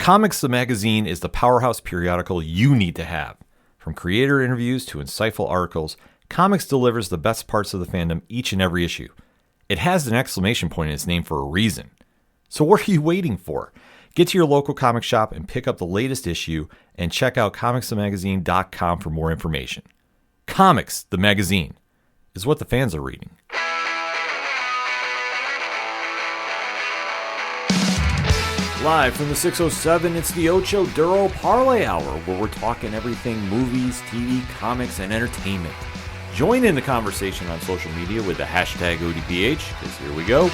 Comics, the magazine, is the powerhouse periodical you need to have. From creator interviews to insightful articles, Comics delivers the best parts of the fandom each and every issue. It has an exclamation point in its name for a reason. So what are you waiting for? Get to your local comic shop and pick up the latest issue, and check out comicsthemagazine.com for more information. Comics, the magazine, is what the fans are reading. Live from the 607, it's the Ocho Duro Parlay Hour, where we're talking everything movies, TV, comics, and entertainment. Join in the conversation on social media with the hashtag ODPH, because here we go.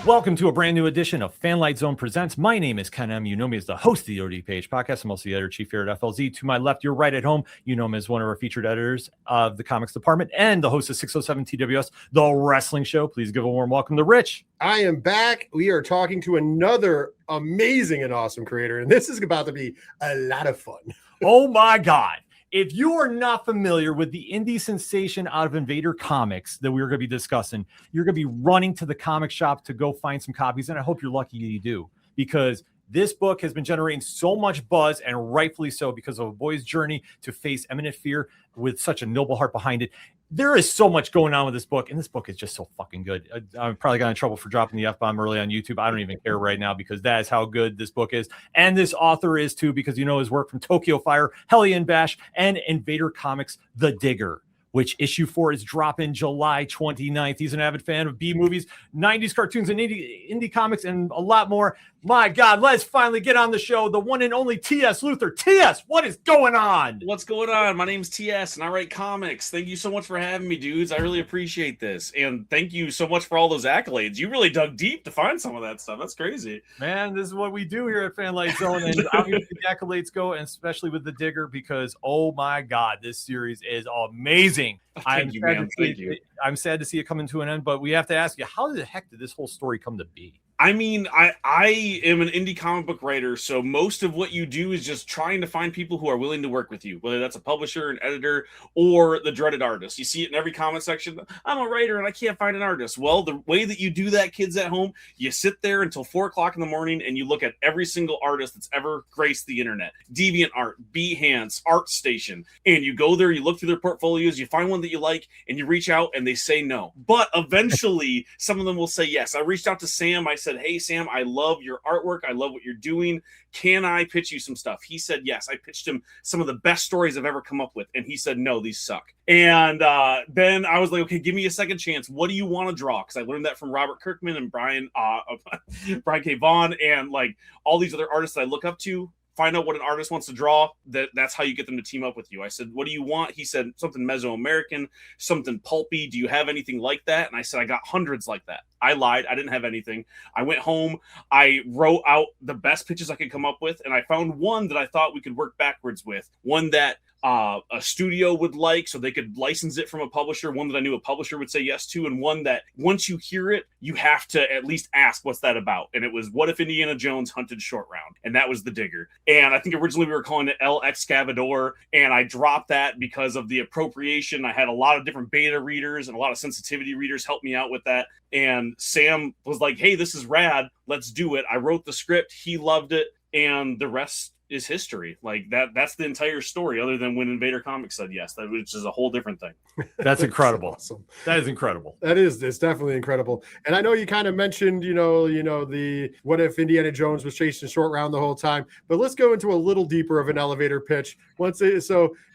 Welcome to a brand new edition of Fanlight Zone Presents. My name is Ken M. You know me as the host of the ODPH podcast. I'm also the editor-chief here at FLZ. To my left, you're right at home. You know him as one of our featured editors of the comics department and the host of 607 TWS, The Wrestling Show. Please give a warm welcome to Rich. I am back. We are talking to another amazing and awesome creator, and this is about to be a lot of fun. Oh my God. If you are not familiar with the indie sensation out of INVADER Comics that we're going to be discussing, you're going to be running to the comic shop to go find some copies. And I hope you're lucky you do, because this book has been generating so much buzz, and rightfully so, because of a boy's journey to face imminent fear with such a noble heart behind it. There is so much going on with this book, and this book is just so fucking good. I probably got in trouble for dropping the F-bomb early on YouTube. I don't even care right now, because that is how good this book is. And this author is too, because you know his work from Tokyo Fire, Hellion Bash, and INVADER Comics, The Digger, which issue 4 is dropping July 29th. He's an avid fan of B-movies, 90s cartoons, and indie comics, and a lot more. My God, let's finally get on the show. The one and only T.S. Luther. T.S., what is going on? What's going on? My name's T.S., and I write comics. Thank you so much for having me, dudes. I really appreciate this. And thank you so much for all those accolades. You really dug deep to find some of that stuff. That's crazy. Man, this is what we do here at Fanlight Zone. And obviously the accolades go, and especially with The Digger, because, oh my God, this series is amazing. Thank you, man. Thank you. I'm sad to see it coming to an end, but we have to ask you, how the heck did this whole story come to be? I mean, I am an indie comic book writer, so most of what you do is just trying to find people who are willing to work with you, whether that's a publisher, an editor, or the dreaded artist. You see it in every comment section. I'm a writer and I can't find an artist. Well, the way that you do that, kids at home, you sit there until 4 o'clock in the morning and you look at every single artist that's ever graced the internet. DeviantArt, Behance, ArtStation. And you go there, you look through their portfolios, you find one that you like, and you reach out and they say no. But eventually, some of them will say yes. I reached out to Sam. I said, hey, Sam, I love your artwork. I love what you're doing. Can I pitch you some stuff? He said yes. I pitched him some of the best stories I've ever come up with. And he said, no, these suck. And then I was like, okay, give me a second chance. What do you want to draw? Because I learned that from Robert Kirkman and Brian K. Vaughan and like all these other artists that I look up to. Find out what an artist wants to draw. That's how you get them to team up with you. I said, what do you want? He said, something Mesoamerican, something pulpy. Do you have anything like that? And I said, I got hundreds like that. I lied. I didn't have anything. I went home. I wrote out the best pitches I could come up with. And I found one that I thought we could work backwards with. One that a studio would like, so they could license it from a publisher, one that I knew a publisher would say yes to, and one that once you hear it, you have to at least ask what's that about. And it was, what if Indiana Jones hunted Short Round? And that was The Digger. And I think originally we were calling it El Excavador, and I dropped that because of the appropriation. I had a lot of different beta readers and a lot of sensitivity readers help me out with that. And Sam was like, hey, this is rad, let's do it. I wrote the script, he loved it, and the rest is history. Like that's the entire story, other than when INVADER Comics said yes, which is a whole different thing. That's incredible. That's awesome. That is incredible. It's definitely incredible. And I know you kind of mentioned, the what if Indiana Jones was chasing Short Round the whole time, but let's go into a little deeper of an elevator pitch.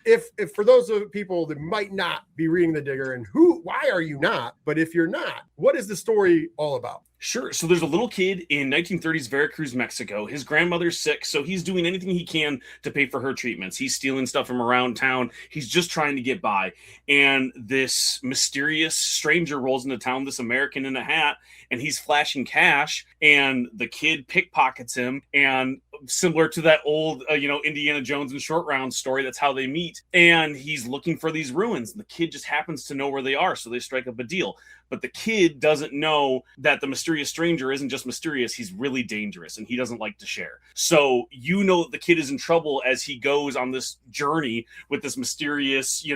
If for those of people that might not be reading The Digger, and why are you not? But if you're not, what is the story all about? Sure. So there's a little kid in 1930s Veracruz, Mexico. His grandmother's sick, so he's doing anything he can to pay for her treatments. He's stealing stuff from around town. He's just trying to get by. And this mysterious stranger rolls into town, this American in a hat, and he's flashing cash, and the kid pickpockets him. And similar to that old, Indiana Jones and Short Round story. That's how they meet. And he's looking for these ruins. And the kid just happens to know where they are. So they strike up a deal. But the kid doesn't know that the mysterious stranger isn't just mysterious. He's really dangerous and he doesn't like to share. So that the kid is in trouble as he goes on this journey with this mysterious,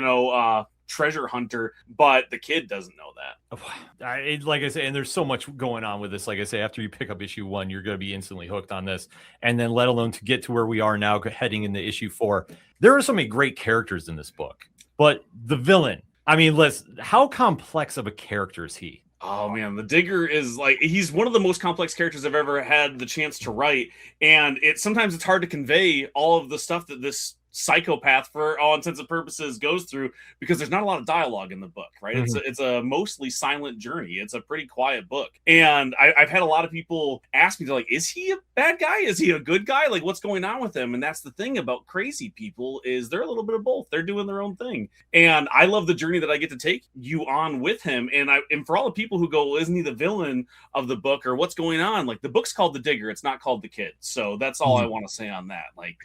treasure hunter, but the kid doesn't know that. Like I say, and there's so much going on with this. Like I say, after you pick up issue 1, you're going to be instantly hooked on this. And then let alone to get to where we are now heading into issue 4. There are so many great characters in this book, but the villain, I mean, how complex of a character is he? Oh man, the Digger is he's one of the most complex characters I've ever had the chance to write. And sometimes it's hard to convey all of the stuff that this psychopath, for all intents and purposes, goes through, because there's not a lot of dialogue in the book, right? Mm-hmm. It's a mostly silent journey. It's a pretty quiet book. And I've had a lot of people ask me, like, is he a bad guy? Is he a good guy? Like, what's going on with him? And that's the thing about crazy people, is they're a little bit of both. They're doing their own thing. And I love the journey that I get to take you on with him. And for all the people who go, well, isn't he the villain of the book, or what's going on? Like, the book's called The Digger. It's not called The Kid. So that's all I want to say on that. Like,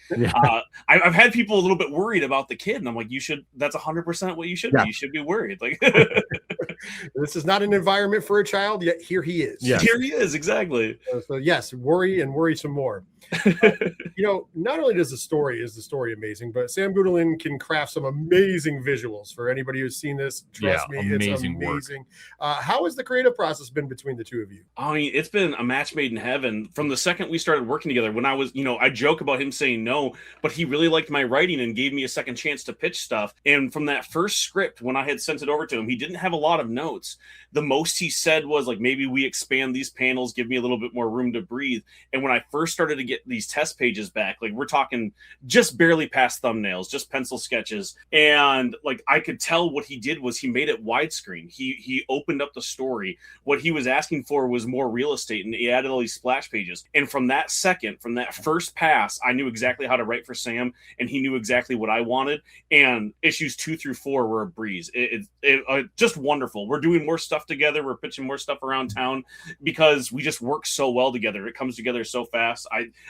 I've had people a little bit worried about the kid, and I'm like, that's 100% what you should be. You should be worried. Like, this is not an environment for a child, yet here he is. Yes. Here he is, exactly. So yes, worry and worry some more. Not only is the story amazing, but Sam Goodwin can craft some amazing visuals. For anybody who's seen this, trust me, it's amazing. How has the creative process been between the two of you? I mean, it's been a match made in heaven. From the second we started working together, when I was, I joke about him saying no, but he really liked my writing and gave me a second chance to pitch stuff. And from that first script, when I had sent it over to him, he didn't have a lot of notes. The most he said was, like, maybe we expand these panels, give me a little bit more room to breathe. And when I first started to get these test pages back, like, we're talking just barely past thumbnails, just pencil sketches, and like, I could tell what he did was he made it widescreen. He opened up the story. What he was asking for was more real estate, and he added all these splash pages. And from that first pass, I knew exactly how to write for Sam, and he knew exactly what I wanted. And issues 2 through 4 were a breeze. It just wonderful. We're doing more stuff together. We're pitching more stuff around town because we just work so well together. It comes together so fast.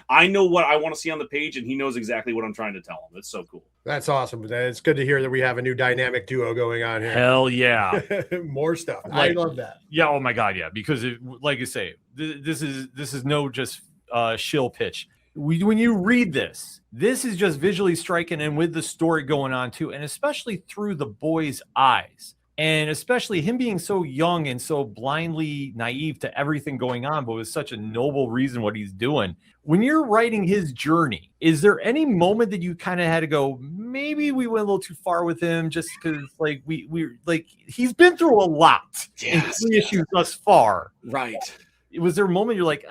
I know what I want to see on the page, and he knows exactly what I'm trying to tell him. It's so cool. That's awesome. It's good to hear that we have a new dynamic duo going on here. Hell yeah. More stuff. I love that. Yeah. Oh my God. Yeah. Because like you say, this is no just shill pitch. When you read this is just visually striking, and with the story going on too, and especially through the boy's eyes. And especially him being so young and so blindly naive to everything going on, but with such a noble reason what he's doing. When you're writing his journey, is there any moment that you kind of had to go, maybe we went a little too far with him, just because like we like he's been through a lot in 3 issues thus far, right? Was there a moment you're like,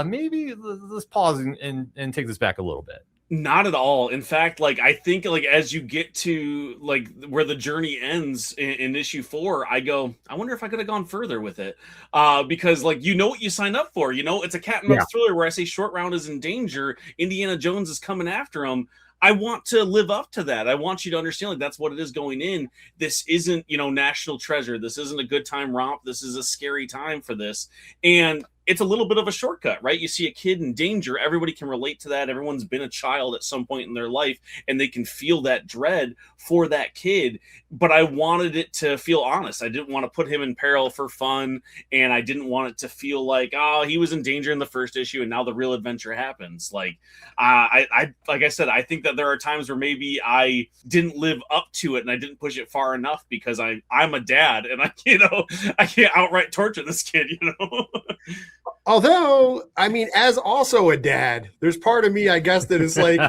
maybe let's pause and take this back a little bit? Not at all. In fact, like, I think, like, as you get to like where the journey ends in issue 4, I go, I wonder if I could have gone further with it, because like, what you signed up for. It's a cat and mouse thriller where I say Short Round is in danger, Indiana Jones is coming after him. I want to live up to that. I want you to understand, like, that's what it is going in. This isn't, National Treasure. This isn't a good time romp. This is a scary time for this. And it's a little bit of a shortcut, right? You see a kid in danger. Everybody can relate to that. Everyone's been a child at some point in their life, and they can feel that dread for that kid. But I wanted it to feel honest. I didn't want to put him in peril for fun, and I didn't want it to feel like, he was in danger in the first issue, and now the real adventure happens. Like, like I said, I think that there are times where maybe I didn't live up to it, and I didn't push it far enough because I'm a dad, and I can't outright torture this kid, Although, I mean, as also a dad, there's part of me, I guess, that is like,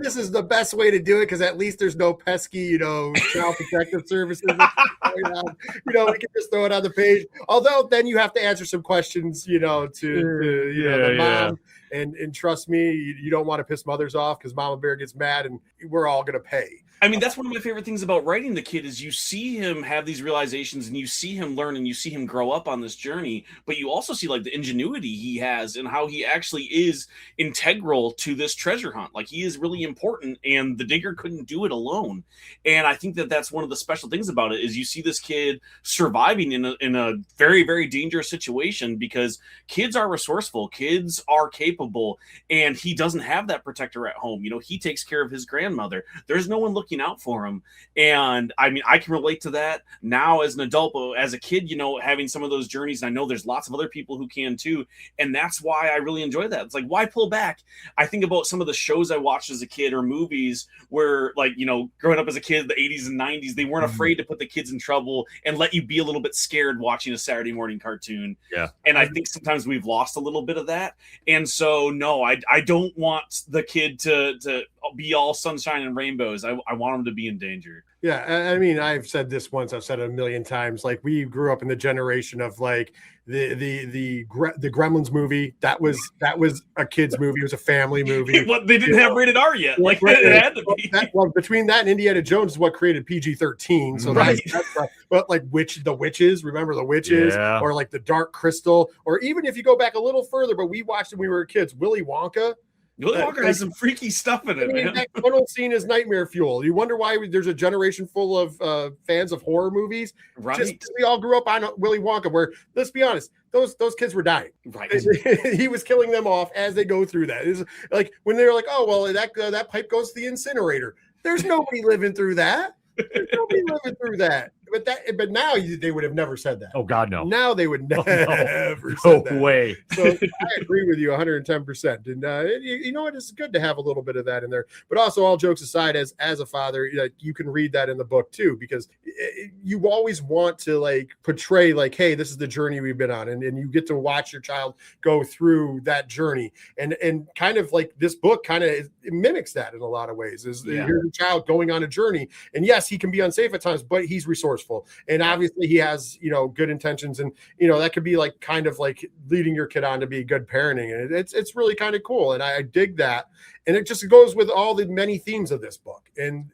this is the best way to do it because at least there's no pesky, child protective services. We can just throw it on the page. Although then you have to answer some questions, to the mom. And trust me, you don't want to piss mothers off because Mama Bear gets mad and we're all going to pay. I mean, that's one of my favorite things about writing the kid is you see him have these realizations and you see him learn and you see him grow up on this journey, but you also see like the ingenuity ingenuity he has and how he actually is integral to this treasure hunt. Like, he is really important, and the digger couldn't do it alone. And I think that that's one of the special things about it, is you see this kid surviving in a very, very dangerous situation, because kids are resourceful, kids are capable, and he doesn't have that protector at home. You know, he takes care of his grandmother. There's no one looking out for him. And I mean, I can relate to that now as an adult, but as a kid, you know, having some of those journeys, and I know there's lots of other people who can too. And that's why I really enjoy that. It's like, why pull back? I think about some of the shows I watched as a kid, or movies where, like, you know, growing up as a kid, the 80s and 90s, they weren't afraid to put the kids in trouble and let you be a little bit scared watching a Saturday morning cartoon. Yeah. And I think sometimes we've lost a little bit of that. And so, no, I don't want the kid to be all sunshine and rainbows. I want him to be in danger. Yeah, I mean, I've said this once, I've said it a million times. Like, we grew up in the generation of like the Gremlins movie. That was a kid's movie. It was a family movie. Well, they didn't have rated R yet. Like, it had to be. Well, between that and Indiana Jones is what created PG-13. So right. that's but like the witches, remember the witches, Yeah. or like the Dark Crystal, or even if you go back a little further, but we watched when we were kids, Willy Wonka. Willy Wonka has some freaky stuff in it, man. That tunnel scene is nightmare fuel. You wonder why there's a generation full of fans of horror movies. Right. Just, we all grew up on Willy Wonka, where, let's be honest, those kids were dying. Right. He was killing them off as they go through that. It's like when they're like, oh, well, that pipe goes to the incinerator. There's nobody living through that. There's nobody living through that. But now they would have never said that. Oh God, no. Now they would never No say that. way. So I agree with you 110%. And you know what? It's good to have a little bit of that in there. But also, all jokes aside, as a father, like, you can read that in the book too, because you always want to like portray like, hey, this is the journey we've been on, and you get to watch your child go through that journey, and kind of like this book kind of mimics that in a lot of ways. Here's a child going on a journey, and yes, he can be unsafe at times, but he's resourceful. And obviously he has, you know, good intentions, and, you know, that could be like kind of like leading your kid on to be good parenting. And it's really kind of cool. And I dig that. And it just goes with all the many themes of this book. And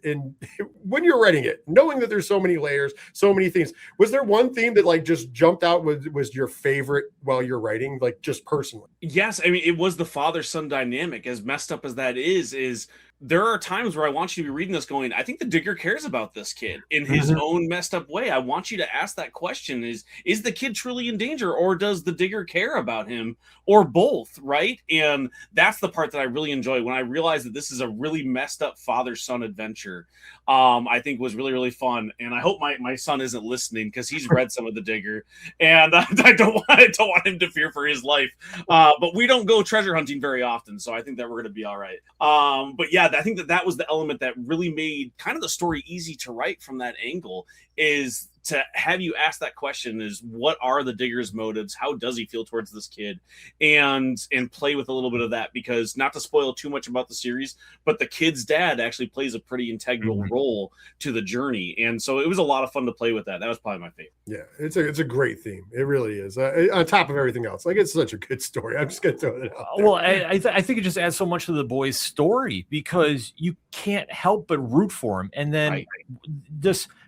when you're writing it, knowing that there's so many layers, so many themes, was there one theme that like just jumped out was your favorite while you're writing, like just personally? Yes. I mean, it was the father-son dynamic. As messed up as that is there are times where I want you to be reading this going, I think the digger cares about this kid in his own messed up way. I want you to ask that question, is the kid truly in danger, or does the digger care about him, or both, right? And that's the part that I really enjoy, when I realized that this is a really messed up father-son adventure. I think was really, really fun. And I hope my son isn't listening, because he's read some of the digger, and I don't want him to fear for his life. But we don't go treasure hunting very often, so I think that we're going to be all right. But yeah, I think that was the element that really made kind of the story easy to write from that angle, is to have you ask that question, is what are the digger's motives? How does he feel towards this kid? And play with a little bit of that, because not to spoil too much about the series, but the kid's dad actually plays a pretty integral role to the journey. And so it was a lot of fun to play with that. That was probably my favorite. Yeah, it's a great theme. It really is. On top of everything else, like, it's such a good story. I'm just going to throw it out there. Well, I think it just adds so much to the boy's story, because you can't help but root for him. And then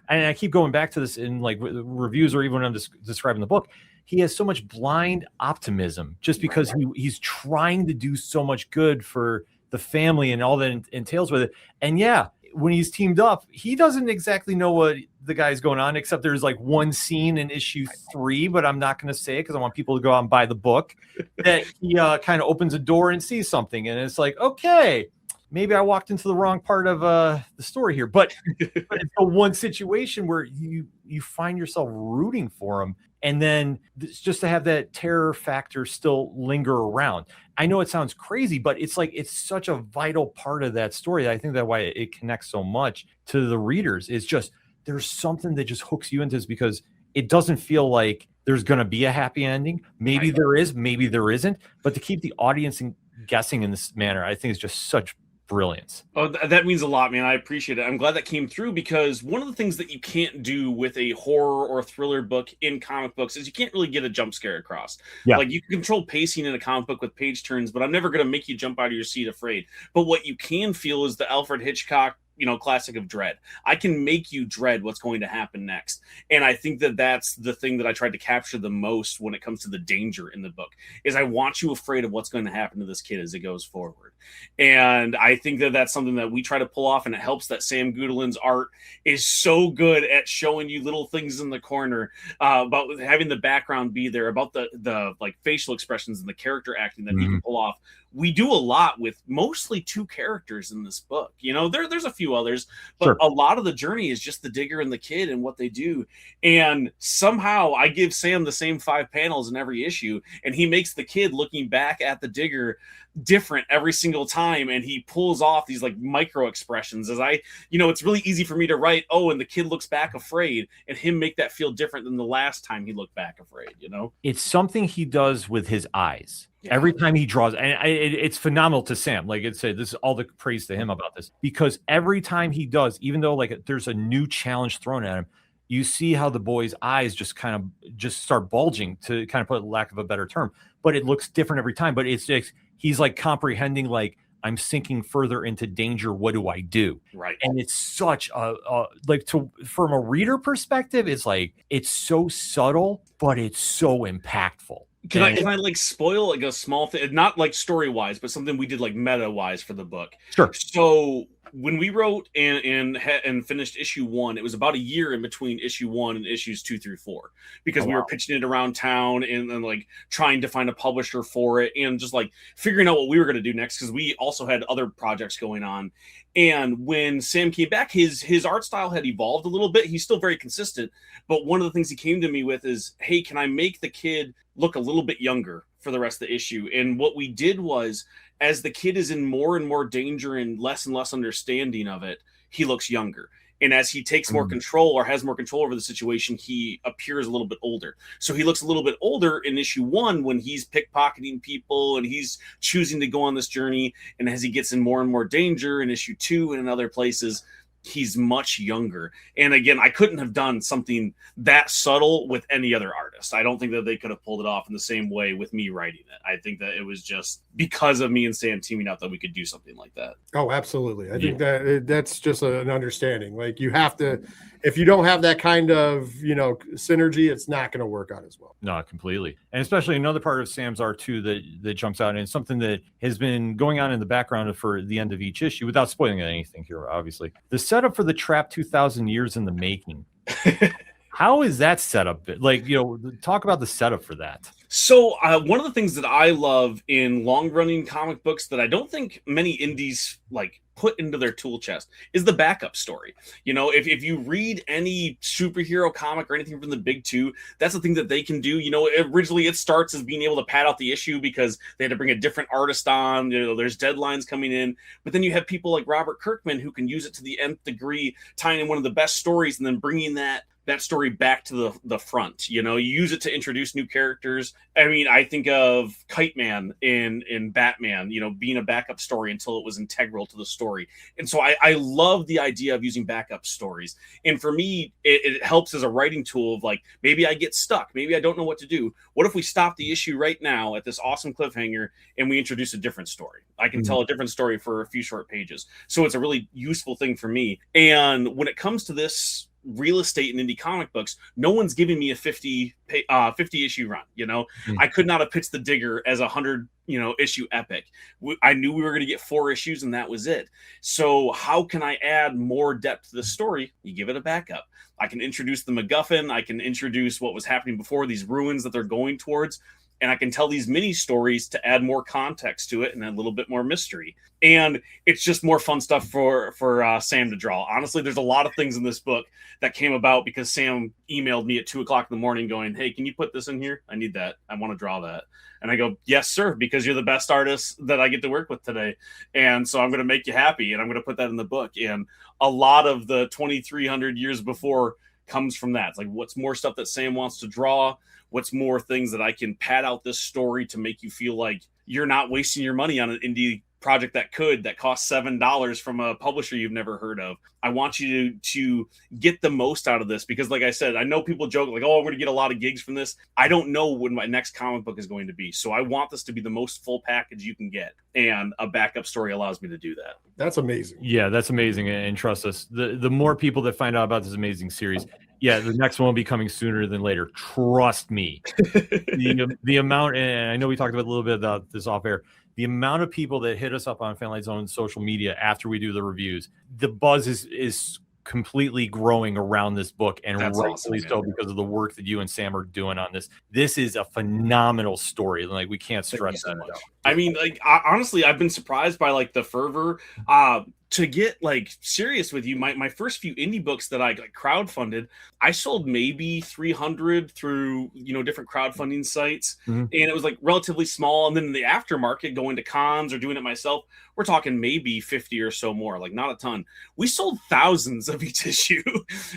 and I keep going back to this in like reviews, or even when I'm describing the book, he has so much blind optimism just because he's trying to do so much good for the family and all that entails with it. And yeah, when he's teamed up, he doesn't exactly know what the guy's going on, except there's like one scene in issue 3, but I'm not going to say it because I want people to go out and buy the book, that he kind of opens a door and sees something. And it's like, okay, maybe I walked into the wrong part of the story here, but it's the one situation where you find yourself rooting for him, and then just to have that terror factor still linger around. I know it sounds crazy, but it's like, it's such a vital part of that story. I think that's why it connects so much to the readers. It's just, there's something that just hooks you into this, because it doesn't feel like there's going to be a happy ending. Maybe there is, maybe there isn't, but to keep the audience guessing in this manner, I think is just such brilliance. Oh, that means a lot, man. I appreciate it. I'm glad that came through, because one of the things that you can't do with a horror or thriller book in comic books is you can't really get a jump scare across. Yeah. Like, you can control pacing in a comic book with page turns, but I'm never going to make you jump out of your seat afraid. But what you can feel is the Alfred Hitchcock classic of dread. I can make you dread what's going to happen next. And I think that that's the thing that I tried to capture the most when it comes to the danger in the book, is I want you afraid of what's going to happen to this kid as it goes forward. And I think that that's something that we try to pull off, and it helps that Sam Gudelin's art is so good at showing you little things in the corner, about having the background be there, about the like facial expressions and the character acting that he can pull off. We do a lot with mostly 2 characters in this book. There's a few others, but a lot of the journey is just the digger and the kid and what they do. And somehow I give Sam the same 5 panels in every issue, and he makes the kid looking back at the digger different every single time. And he pulls off these like micro expressions as it's really easy for me to write, oh, and the kid looks back afraid, and him make that feel different than the last time he looked back afraid. It's something he does with his eyes. Every time he draws, and it's phenomenal to Sam. Like this is all the praise to him about this, because every time he does, even though like there's a new challenge thrown at him, you see how the boy's eyes just start bulging, to kind of put lack of a better term, but it looks different every time. But it's just, he's like comprehending, like, I'm sinking further into danger. What do I do? Right. And it's such from a reader perspective, it's so subtle, but it's so impactful. Can I like spoil like a small thing, not like story wise, but something we did like meta wise for the book? Sure. So when we wrote and finished issue 1, it was about a year in between issue 1 and issues 2 through 4, because we were pitching it around town and like trying to find a publisher for it, and just like figuring out what we were going to do next, because we also had other projects going on. And when Sam came back, his art style had evolved a little bit. He's still very consistent, but one of the things he came to me with is, hey, can I make the kid look a little bit younger for the rest of the issue? And what we did was, as the kid is in more and more danger and less understanding of it, he looks younger. And as he takes more control, or has more control over the situation, he appears a little bit older. So he looks a little bit older in issue 1 when he's pickpocketing people and he's choosing to go on this journey. And as he gets in more and more danger in issue 2 and in other places, he's much younger. And again, I couldn't have done something that subtle with any other artist. I don't think that they could have pulled it off in the same way with me writing it. I think that it was just because of me and Sam teaming up that we could do something like that. Oh, absolutely. I think that's just an understanding. Like, you have to, if you don't have that kind of, synergy, it's not going to work out as well. No, completely. And especially another part of Sam's art too that jumps out, and something that has been going on in the background for the end of each issue, without spoiling anything here, obviously. The setup for the trap 2,000 years in the making. How is that set up? Like, talk about the setup for that. So one of the things that I love in long-running comic books that I don't think many indies like put into their tool chest is the backup story. If you read any superhero comic or anything from the big 2, that's the thing that they can do. Originally it starts as being able to pad out the issue because they had to bring a different artist on. There's deadlines coming in, but then you have people like Robert Kirkman who can use it to the nth degree, tying in one of the best stories and then bringing that story back to the front. You use it to introduce new characters. I mean, I think of Kite Man in Batman, being a backup story until it was integral to the story. And so I love the idea of using backup stories. And for me, it helps as a writing tool of like, maybe I get stuck. Maybe I don't know what to do. What if we stop the issue right now at this awesome cliffhanger and we introduce a different story? I can tell a different story for a few short pages. So it's a really useful thing for me. And when it comes to this real estate and indie comic books, no one's giving me a 50 issue run. I could not have pitched the Digger as 100 issue epic. I knew we were going to get 4 issues and that was it. So how can I add more depth to the story? You give it a backup. I can introduce the MacGuffin. I can introduce what was happening before, these ruins that they're going towards. And I can tell these mini stories to add more context to it and a little bit more mystery. And it's just more fun stuff for Sam to draw. Honestly, there's a lot of things in this book that came about because Sam emailed me at 2:00 in the morning going, hey, can you put this in here? I need that. I want to draw that. And I go, yes, sir, because you're the best artist that I get to work with today. And so I'm going to make you happy. And I'm going to put that in the book. And a lot of the 2,300 years before comes from that. It's like, what's more stuff that Sam wants to draw? What's more things that I can pad out this story to make you feel like you're not wasting your money on an indie project that costs $7 from a publisher you've never heard of. I want you to get the most out of this, because like I said, I know people joke like, oh, I'm going to get a lot of gigs from this. I don't know when my next comic book is going to be. So I want this to be the most full package you can get. And a backup story allows me to do that. That's amazing. Yeah, that's amazing. And trust us, the more people that find out about this amazing series, yeah, the next one will be coming sooner than later. Trust me. the amount, and I know we talked about a little bit about this off air, the amount of people that hit us up on Fanlight Zone social media after we do the reviews, the buzz is completely growing around this book, and That's rightfully awesome, so, because of the work that you and Sam are doing on this. This is a phenomenal story. Like, we can't stress that enough. I mean, like, honestly, I've been surprised by like the fervor. To get like serious with you, my first few indie books that I like crowdfunded, I sold maybe 300 through, you know, different crowdfunding sites. And it was like relatively small. And then in the aftermarket, going to cons or doing it myself, we're talking maybe 50 or so more, like not a ton. We sold thousands of each issue,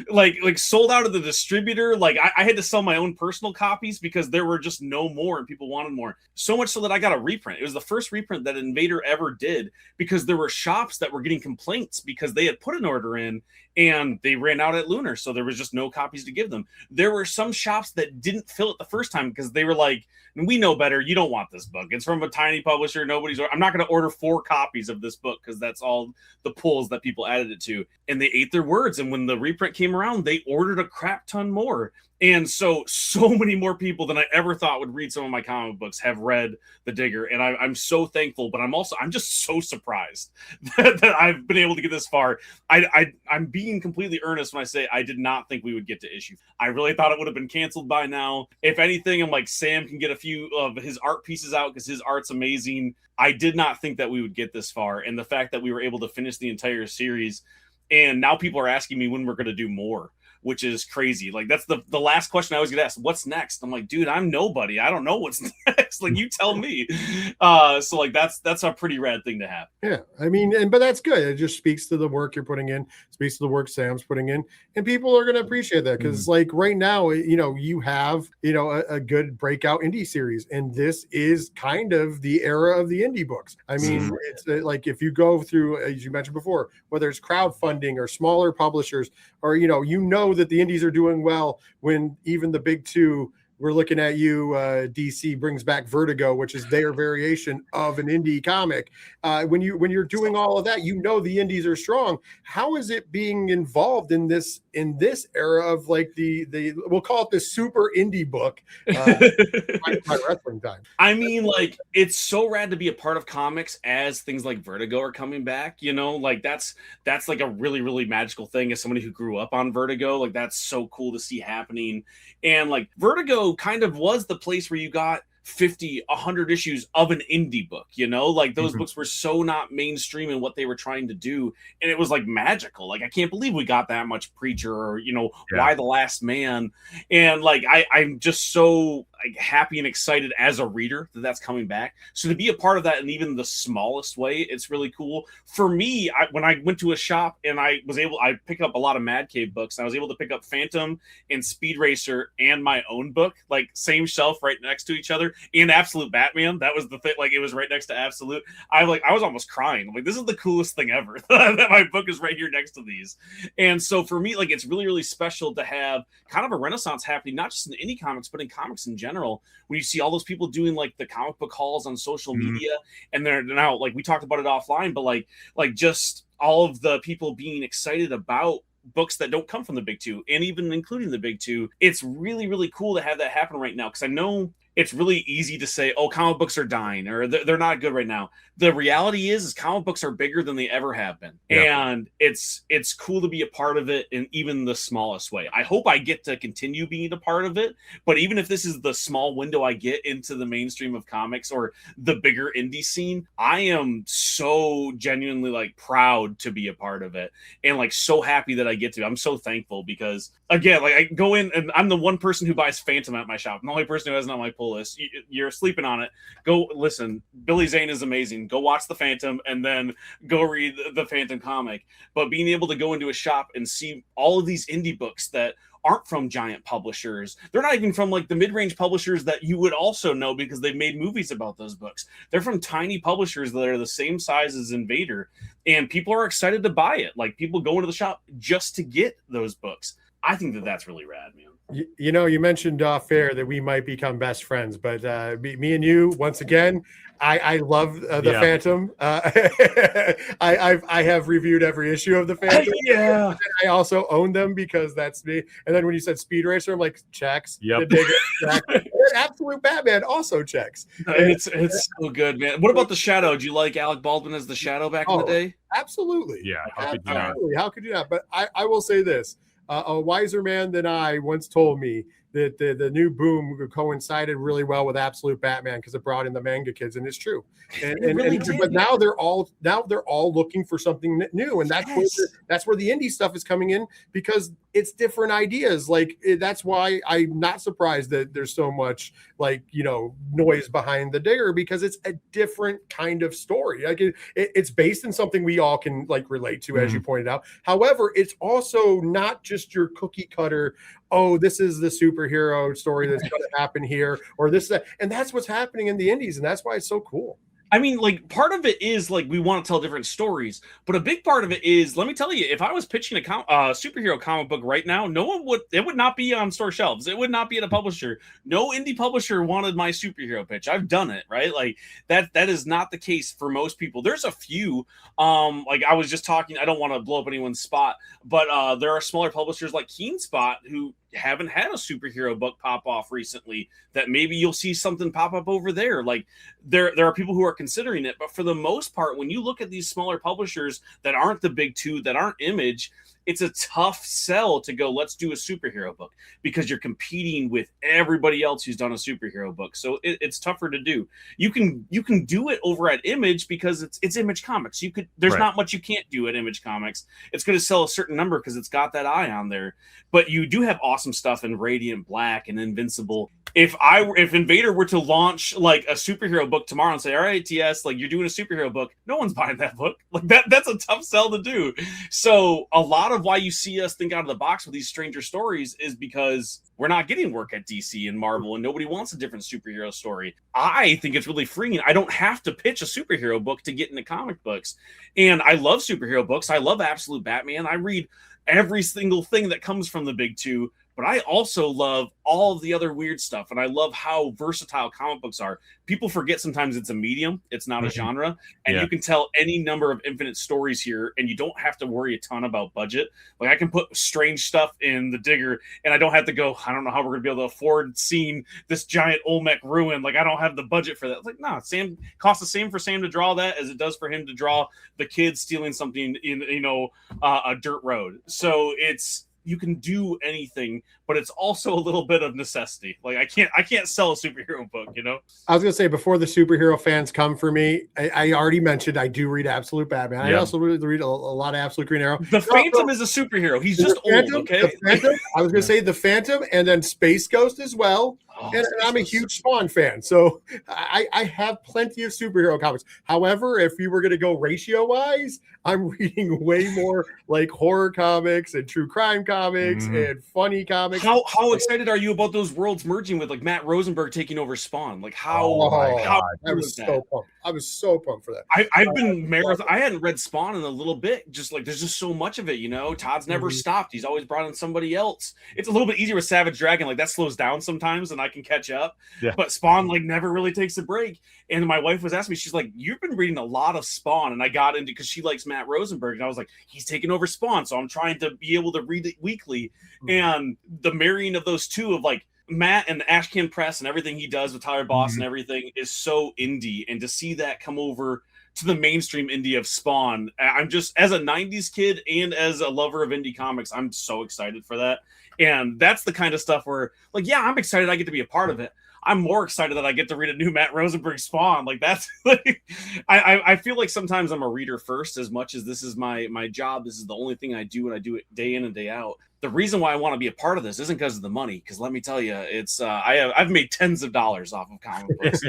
like sold out of the distributor. Like I had to sell my own personal copies because there were just no more and people wanted more. So much so that I got a reprint. It was the first reprint that Invader ever did, because there were shops that were getting complaints because they had put an order in and they ran out at Lunar, so there was just no copies to give them. There were some shops that didn't fill it the first time because they were like, we know better, you don't want this book, it's from a tiny publisher, I'm not going to order 4 copies of this book because that's all the pulls that people added it to. And they ate their words, and when the reprint came around, they ordered a crap ton more. And so many more people than I ever thought would read some of my comic books have read The Digger. And I'm so thankful, but I'm just so surprised that I've been able to get this far. I'm being completely earnest when I say I did not think we would get to issue. I really thought it would have been canceled by now. If anything, I'm like, Sam can get a few of his art pieces out because his art's amazing. I did not think that we would get this far. And the fact that we were able to finish the entire series, and now people are asking me when we're going to do more, which is crazy. Like, that's the last question I was gonna ask. What's next? I'm like, dude, I'm nobody. I don't know what's next. Like, you tell me. So like that's a pretty rad thing to have. Yeah, I mean, but that's good. It just speaks to the work you're putting in, speaks to the work Sam's putting in, and people are gonna appreciate that, because like right now, you know, you have, you know, a good breakout indie series, and this is kind of the era of the indie books. I mean, it's like, if you go through, as you mentioned before, whether it's crowdfunding or smaller publishers, or you know that the indies are doing well when even the big two. We're looking at you. DC brings back Vertigo, which is their variation of an indie comic. When you're doing all of that, you know the indies are strong. How is it being involved in this era of like the we'll call it the super indie book? My wrestling time. I mean, like, it's so rad to be a part of comics as things like Vertigo are coming back. You know, like that's like a really, really magical thing. As somebody who grew up on Vertigo, like that's so cool to see happening. And like Vertigo kind of was the place where you got 50, 100 issues of an indie book, you know, like those books were so not mainstream in what they were trying to do. And it was like magical. Like, I can't believe we got that much Preacher, or, you know, Why the Last Man. And like, I'm just so like happy and excited as a reader that that's coming back. So to be a part of that in even the smallest way, it's really cool. For me, when I went to a shop and I picked up a lot of Mad Cave books, and I was able to pick up Phantom and Speed Racer and my own book, like same shelf right next to each other, and Absolute Batman. That was the thing, like it was right next to Absolute. I was almost crying. I'm like, this is the coolest thing ever that my book is right here next to these. And so for me, like, it's really, really special to have kind of a renaissance happening, not just in indie comics, but in comics in general, when you see all those people doing like the comic book hauls on social media, and they're now, like, we talked about it offline, but like just all of the people being excited about books that don't come from the big two, and even including the big two. It's really, really cool to have that happen right now, because I know it's really easy to say, oh, comic books are dying, or they're not good right now. The reality is comic books are bigger than they ever have been. Yeah. And it's cool to be a part of it in even the smallest way. I hope I get to continue being a part of it, but even if this is the small window I get into the mainstream of comics or the bigger indie scene, I am so genuinely like proud to be a part of it, and like so happy that I get to. I'm so thankful, because again, like, I go in and I'm the one person who buys Phantom at my shop. I'm the only person who has it on my pull list. You're sleeping on it. Go listen. Billy Zane is amazing. Go watch the Phantom and then go read the Phantom comic. But being able to go into a shop and see all of these indie books that aren't from giant publishers. They're not even from like the mid-range publishers that you would also know because they've made movies about those books. They're from tiny publishers that are the same size as Invader, and people are excited to buy it. Like people go into the shop just to get those books. I think that that's really rad, man. You know, you mentioned off air that we might become best friends, but me and you, once again, I love the Phantom. I have reviewed every issue of the Phantom. Yeah. I also own them because that's me. And then when you said Speed Racer, I'm like, checks. Yep. Absolute Batman also checks. And it's so good, man. What about the Shadow? Do you like Alec Baldwin as the Shadow back in the day? Absolutely. Yeah. Absolutely. How could you not? But I will say this. A wiser man than I once told me that the new boom coincided really well with Absolute Batman because it brought in the manga kids, and it's true. But now they're all looking for something new, and that's where the indie stuff is coming in because it's different ideas. Like that's why I'm not surprised that there's so much noise behind the Digger because it's a different kind of story. Like it's based in something we all can relate to, as you pointed out. However, it's also not just your cookie cutter. Oh, this is the superhero story that's going to happen here, or this, that. And that's what's happening in the indies, and that's why it's so cool. I mean, part of it is we want to tell different stories, but a big part of it is, let me tell you, if I was pitching a superhero comic book right now, it would not be on store shelves. It would not be at a publisher. No indie publisher wanted my superhero pitch. I've done it, right? That is not the case for most people. There's a few, I was just talking, I don't want to blow up anyone's spot, but there are smaller publishers like Keen Spot who haven't had a superhero book pop off recently that maybe you'll see something pop up over there. There are people who are considering it, but for the most part, when you look at these smaller publishers that aren't the big two, that aren't Image, it's a tough sell to go, let's do a superhero book because you're competing with everybody else who's done a superhero book. So it's tougher to do. You can do it over at Image because it's Image Comics. There's not much you can't do at Image Comics. It's going to sell a certain number because it's got that eye on there. But you do have awesome stuff in Radiant Black and Invincible. If Invader were to launch a superhero book tomorrow and say, all right, TS, you're doing a superhero book, no one's buying that book. That's a tough sell to do. So a lot of why you see us think out of the box with these Stranger Stories is because we're not getting work at DC and Marvel, and nobody wants a different superhero story. I think it's really freeing. I don't have to pitch a superhero book to get into comic books. And I love superhero books. I love Absolute Batman. I read every single thing that comes from the big two. But I also love all of the other weird stuff, and I love how versatile comic books are. People forget sometimes it's a medium, it's not a genre, and you can tell any number of infinite stories here, and you don't have to worry a ton about budget. I can put strange stuff in the Digger, and I don't have to go, I don't know how we're going to be able to afford seeing this giant Olmec ruin. I don't have the budget for that. No, Sam costs the same for Sam to draw that as it does for him to draw the kid stealing something in, a dirt road. So you can do anything, but it's also a little bit of necessity. I can't sell a superhero book, I was gonna say, before the superhero fans come for me, I already mentioned I do read Absolute Batman. I also read a lot of Absolute Green Arrow. The Phantom is a superhero. He's just old, okay? The Phantom, I was gonna say the Phantom, and then Space Ghost as well. And I'm a huge Spawn fan, so I have plenty of superhero comics. However, if you were going to go ratio-wise, I'm reading way more horror comics and true crime comics and funny comics. How excited are you about those worlds merging with Matt Rosenberg taking over Spawn? I was so pumped. I was so pumped for that. I've been marathon. I hadn't read Spawn in a little bit. Just there's just so much of it, Todd's never stopped. He's always brought in somebody else. It's a little bit easier with Savage Dragon. That slows down sometimes, and I can catch up. Yeah. But Spawn never really takes a break. And my wife was asking me, she's like, "You've been reading a lot of Spawn," and I got into because she likes Matt Rosenberg, and I was like, "He's taking over Spawn," so I'm trying to be able to read it weekly. And the marrying of those two of Matt and the Ashcan Press and everything he does with Tyler Boss and everything is so indie, and to see that come over to the mainstream indie of Spawn, I'm just, as a 90s kid and as a lover of indie comics, I'm so excited for that. And that's the kind of stuff where I'm excited I get to be a part of it. I'm more excited that I get to read a new Matt Rosenberg Spawn. That's I feel like sometimes I'm a reader first, as much as this is my job. This is the only thing I do, and I do it day in and day out. The reason why I want to be a part of this isn't because of the money, because let me tell you, it's I've made tens of dollars off of comic books,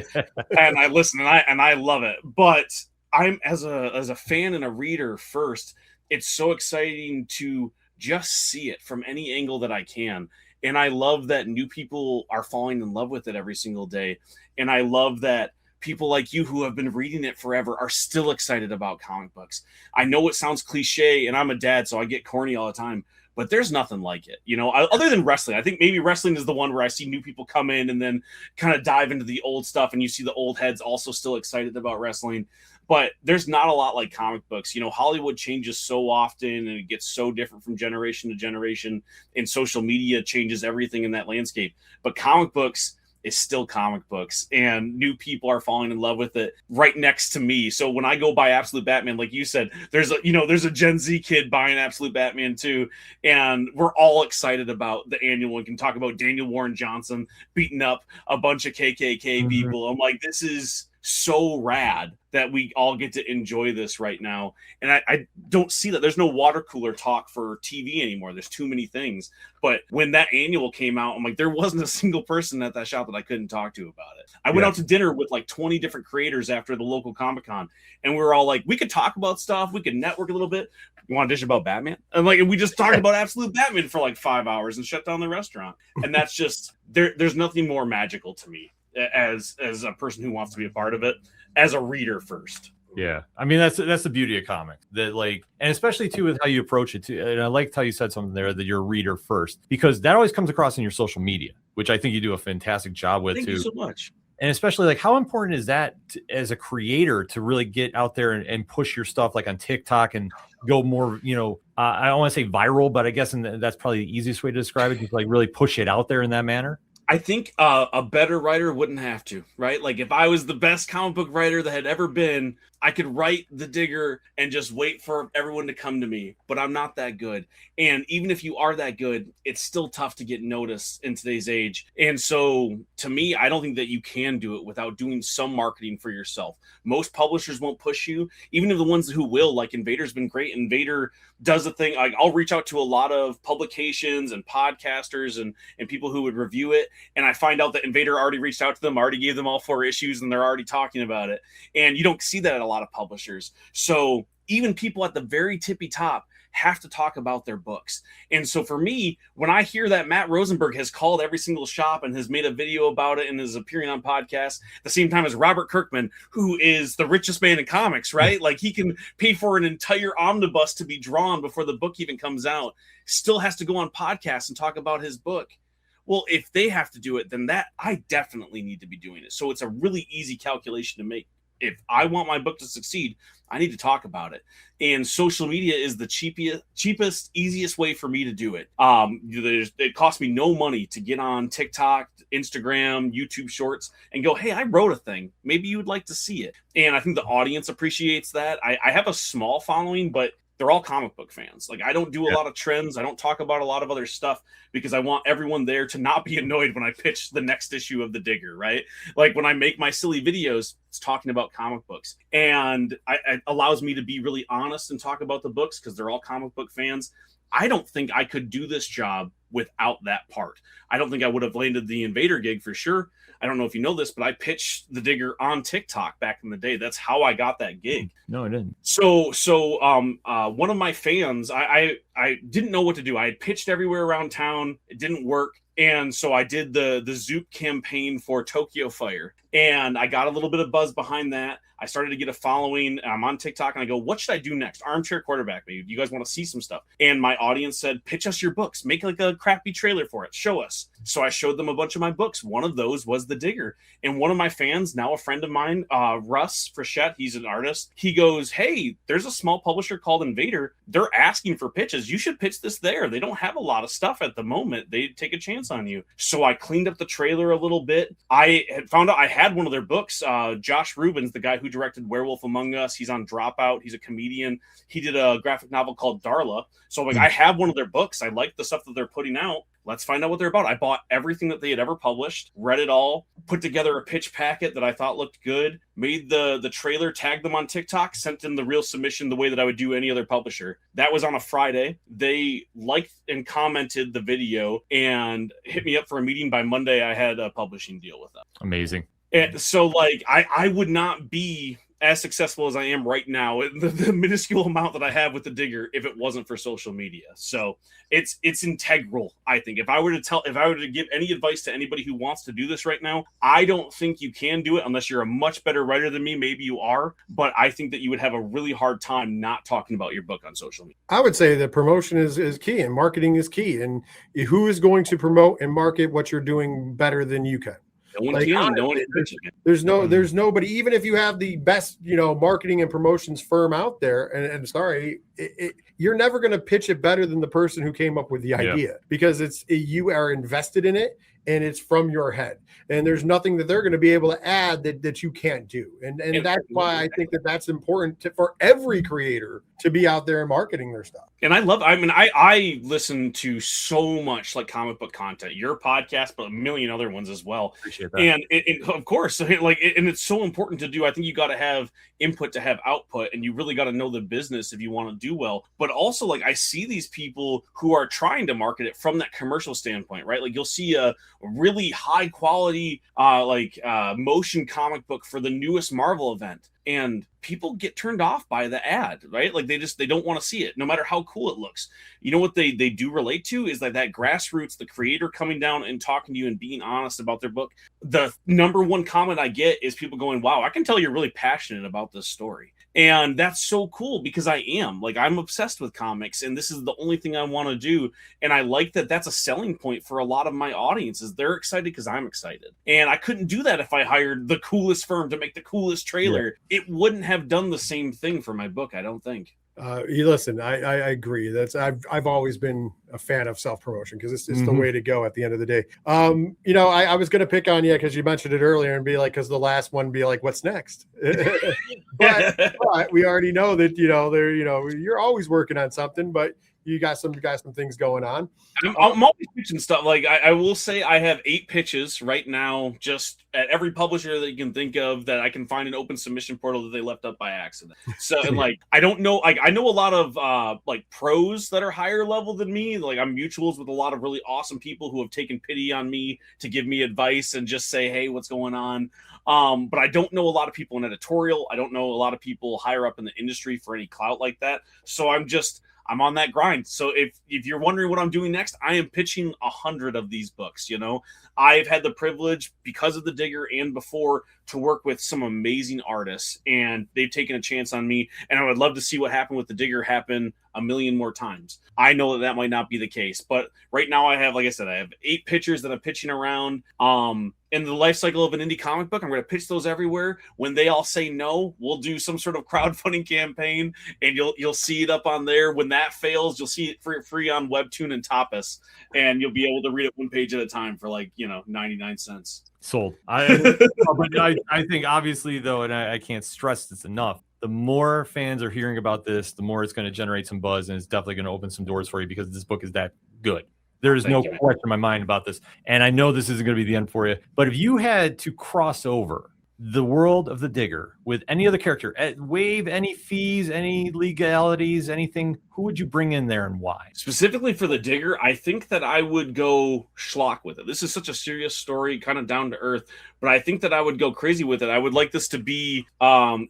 and I listen and I love it. But I'm as a fan and a reader first, it's so exciting to just see it from any angle that I can. And I love that new people are falling in love with it every single day. And I love that people like you who have been reading it forever are still excited about comic books. I know it sounds cliche, and I'm a dad, so I get corny all the time, but there's nothing like it, you know, other than wrestling. I think maybe wrestling is the one where I see new people come in and then kind of dive into the old stuff, and you see the old heads also still excited about wrestling. But there's not a lot like comic books. You know, Hollywood changes so often, and it gets so different from generation to generation, and social media changes everything in that landscape. But comic books is still comic books, and new people are falling in love with it right next to me. So when I go buy Absolute Batman, like you said, there's a Gen Z kid buying Absolute Batman too, and we're all excited about the annual and can talk about Daniel Warren Johnson beating up a bunch of KKK people. I'm like, this is so rad that we all get to enjoy this right now. And I don't see that. There's no water cooler talk for TV anymore. There's too many things. But when that annual came out, I'm like, there wasn't a single person at that shop that I couldn't talk to about it. I went out to dinner with like 20 different creators after the local Comic-Con, and we were all like, we could talk about stuff. We could network a little bit. You want to dish about Batman? And we just talked about Absolute Batman for like 5 hours and shut down the restaurant. And that's just, there's nothing more magical to me as a person who wants to be a part of it, as a reader first. Yeah, I mean that's the beauty of comics, that and especially too with how you approach it too. And I liked how you said something there, that you're a reader first, because that always comes across in your social media, which I think you do a fantastic job with. Thank you so much. And especially how important is that as a creator to really get out there and push your stuff on TikTok and go more, I don't want to say viral, but I guess that's probably the easiest way to describe it, just really push it out there in that manner. I think a better writer wouldn't have to, right? Like if I was the best comic book writer that had ever been, I could write The Digger and just wait for everyone to come to me, but I'm not that good. And even if you are that good, it's still tough to get noticed in today's age. And so to me, I don't think that you can do it without doing some marketing for yourself. Most publishers won't push you, even if the ones who will, like Invader's been great. Invader does a thing. I'll reach out to a lot of publications and podcasters and people who would review it. And I find out that Invader already reached out to them, already gave them all 4 issues, and they're already talking about it. And you don't see that at a lot of publishers. So even people at the very tippy top have to talk about their books. And so for me, when I hear that Matt Rosenberg has called every single shop and has made a video about it and is appearing on podcasts at the same time as Robert Kirkman, who is the richest man in comics, right? Like he can pay for an entire omnibus to be drawn before the book even comes out, still has to go on podcasts and talk about his book. Well, if they have to do it, then I definitely need to be doing it. So it's a really easy calculation to make. If I want my book to succeed, I need to talk about it. And social media is the cheapest, easiest way for me to do it. It costs me no money to get on TikTok, Instagram, YouTube Shorts and go, hey, I wrote a thing. Maybe you would like to see it. And I think the audience appreciates that. I have a small following, but they're all comic book fans. Like I don't do a lot of trends. I don't talk about a lot of other stuff because I want everyone there to not be annoyed when I pitch the next issue of The Digger, right? Like when I make my silly videos, it's talking about comic books, and it allows me to be really honest and talk about the books because they're all comic book fans. I don't think I could do this job without that part. I don't think I would have landed the Invader gig for sure. I don't know if you know this, but I pitched The Digger on TikTok back in the day. That's how I got that gig. No, I didn't. So one of my fans, I didn't know what to do. I had pitched everywhere around town. It didn't work. And so I did the Zoop campaign for Tokyo Fire. And I got a little bit of buzz behind that. I started to get a following. I'm on TikTok and I go, what should I do next? Armchair Quarterback, maybe. You guys want to see some stuff? And my audience said, pitch us your books. Make like a crappy trailer for it. Show us. So I showed them a bunch of my books. One of those was The Digger. And one of my fans, now a friend of mine, Russ Frechette, he's an artist. He goes, hey, there's a small publisher called Invader. They're asking for pitches. You should pitch this there. They don't have a lot of stuff at the moment. They take a chance on you. So I cleaned up the trailer a little bit. I had found out I had one of their books. Josh Rubens, the guy who directed Werewolf Among Us, he's on Dropout. He's a comedian. He did a graphic novel called Darla. So I have one of their books. I like the stuff that they're putting out. Let's find out what they're about. I bought everything that they had ever published, read it all, put together a pitch packet that I thought looked good, made the trailer, tagged them on TikTok, sent them the real submission the way that I would do any other publisher. That was on a Friday. They liked and commented the video and hit me up for a meeting. By Monday, I had a publishing deal with them. Amazing. And so I would not be as successful as I am right now, the minuscule amount that I have with the Digger, if it wasn't for social media. So it's integral, I think. If I were to give any advice to anybody who wants to do this right now, I don't think you can do it unless you're a much better writer than me. Maybe you are, but I think that you would have a really hard time not talking about your book on social media. I would say that promotion is key, and marketing is key. And who is going to promote and market what you're doing better than you can? No one can. No one can. There's nobody. Even if you have the best, marketing and promotions firm out there, and sorry, you're never going to pitch it better than the person who came up with the idea, because you are invested in it. And it's from your head, and there's nothing that they're going to be able to add that you can't do. And that's why I think that's important for every creator to be out there and marketing their stuff. And I listen to so much like comic book content, your podcast, but a million other ones as well. Appreciate that. And of course, and it's so important to do. I think you got to have input to have output, and you really got to know the business if you want to do well. But also, like, I see these people who are trying to market it from that commercial standpoint, right? Like, you'll see a really high quality motion comic book for the newest Marvel event, and people get turned off by the ad, right? Like, they don't want to see it, no matter how cool it looks. You know what they do relate to is that grassroots, the creator coming down and talking to you and being honest about their book. The number one comment I get is people going, wow, I can tell you're really passionate about this story. And that's so cool, because I'm obsessed with comics, and this is the only thing I want to do. And I like that that's a selling point for a lot of my audiences. They're excited because I'm excited. And I couldn't do that if I hired the coolest firm to make the coolest trailer. Yeah. It wouldn't have done the same thing for my book, I don't think. Listen, I agree. I've always been a fan of self-promotion, because it's the way to go at the end of the day. I was going to pick on you because you mentioned it earlier and be like, because the last one be like, what's next? but we already know that, you're always working on something, but you got some things going on. I'm always pitching stuff. Like, I will say I have 8 pitches right now, just at every publisher that you can think of that I can find an open submission portal that they left up by accident. So, and I don't know, I know a lot of pros that are higher level than me. Like, I'm mutuals with a lot of really awesome people who have taken pity on me to give me advice and just say, hey, what's going on? But I don't know a lot of people in editorial. I don't know a lot of people higher up in the industry for any clout like that. So I'm on that grind. So if you're wondering what I'm doing next, I am pitching 100 of these books. I've had the privilege, because of the Digger and before, to work with some amazing artists, and they've taken a chance on me. And I would love to see what happened with the Digger happen a million more times. I know that might not be the case, but right now I have 8 pitchers that I'm pitching around. In the life cycle of an indie comic book, I'm going to pitch those everywhere. When they all say no, we'll do some sort of crowdfunding campaign, and you'll see it up on there. When that fails, you'll see it for free on Webtoon and Tapas, and you'll be able to read it one page at a time for 99 cents. Sold. I think, obviously, though, and I can't stress this enough, the more fans are hearing about this, the more it's going to generate some buzz, and it's definitely going to open some doors for you, because this book is that good. There is no question in my mind about this. And I know this isn't going to be the end for you, but if you had to cross over the world of the Digger with any other character, waive any fees, any legalities, anything, who would you bring in there and why? Specifically for the Digger, I think that I would go schlock with it. This is such a serious story, kind of down to earth, but I think that I would go crazy with it. I would like this to be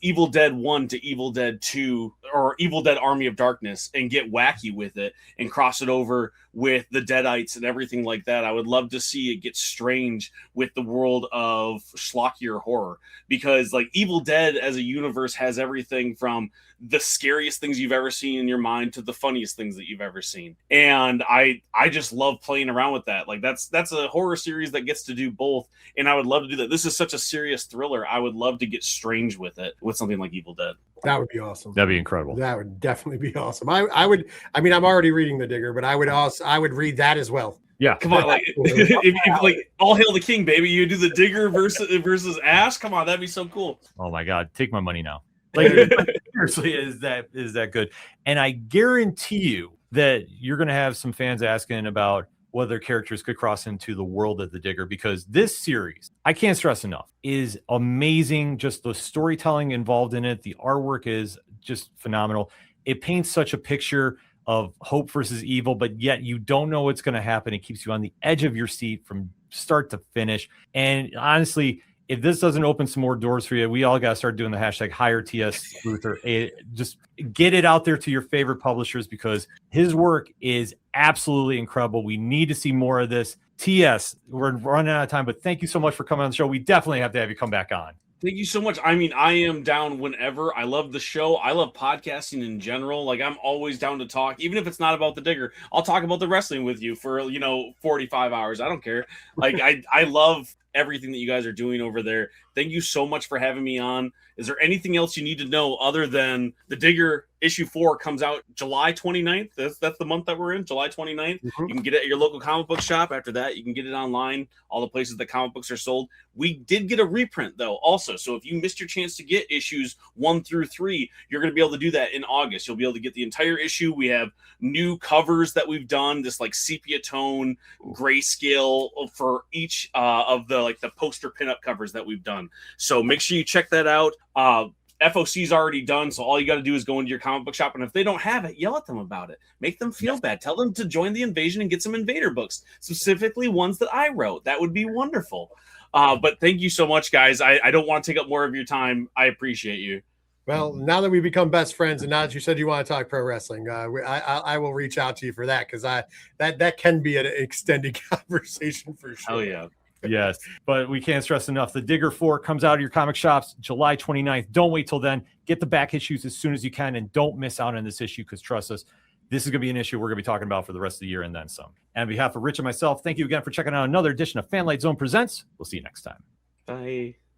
Evil Dead 1 to Evil Dead 2, or Evil Dead Army of Darkness, and get wacky with it and cross it over with the Deadites and everything like that. I would love to see it get strange with the world of schlockier horror, because Evil Dead as a universe has everything from the scariest things you've ever seen in your mind to the funniest things that you've ever seen. And I just love playing around with that. That's a horror series that gets to do both. And I would love to do that. This is such a serious thriller. I would love to get strange with it, with something like Evil Dead. That would be awesome. That'd be incredible. That would definitely be awesome. I'm already reading the Digger, but I would read that as well. Yeah, come on, if all hail the king, baby. You do the Digger versus Ash. Come on, that'd be so cool. Oh my God, take my money now. Seriously, is that good? And I guarantee you that you're going to have some fans asking about whether characters could cross into the world of the Digger, because this series, I can't stress enough, is amazing. Just the storytelling involved in it, the artwork is just phenomenal. It paints such a picture of hope versus evil, but yet you don't know what's going to happen. It keeps you on the edge of your seat from start to finish. And honestly, if this doesn't open some more doors for you, we all got to start doing the hashtag hire TS Luther. Just get it out there to your favorite publishers because his work is absolutely incredible. We need to see more of this. TS, we're running out of time, but thank you so much for coming on the show. We definitely have to have you come back on. Thank you so much. I mean, I am down whenever. I love the show. I love podcasting in general. Like, I'm always down to talk, even if it's not about the Digger. I'll talk about the wrestling with you for 45 hours. I don't care. Like, I love everything that you guys are doing over there. Thank you so much for having me on. Is there anything else you need to know other than the Digger issue 4 comes out July 29th? That's the month that we're in, July 29th. You can get it at your local comic book shop. After that, you can get it online, all the places that comic books are sold. We did get a reprint, though, also. So if you missed your chance to get issues 1 through 3, you're going to be able to do that in August. You'll be able to get the entire issue. We have new covers that we've done, this like sepia tone, grayscale for each of the poster pinup covers that we've done. So make sure you check that out. FOC's already done, so all you got to do is go into your comic book shop, and if they don't have it, yell at them about it. Make them feel bad. Tell them to join the invasion and get some Invader books, specifically ones that I wrote. That would be wonderful. But thank you so much, guys. I don't want to take up more of your time. I appreciate you. Well, now that we become best friends, and now that you said you want to talk pro wrestling, I will reach out to you for that because that can be an extended conversation for sure. Hell yeah. Yes, but we can't stress enough. The Digger 4 comes out of your comic shops July 29th. Don't wait till then. Get the back issues as soon as you can, and don't miss out on this issue because trust us, this is going to be an issue we're going to be talking about for the rest of the year and then some. And on behalf of Rich and myself, thank you again for checking out another edition of Fanlight Zone Presents. We'll see you next time. Bye.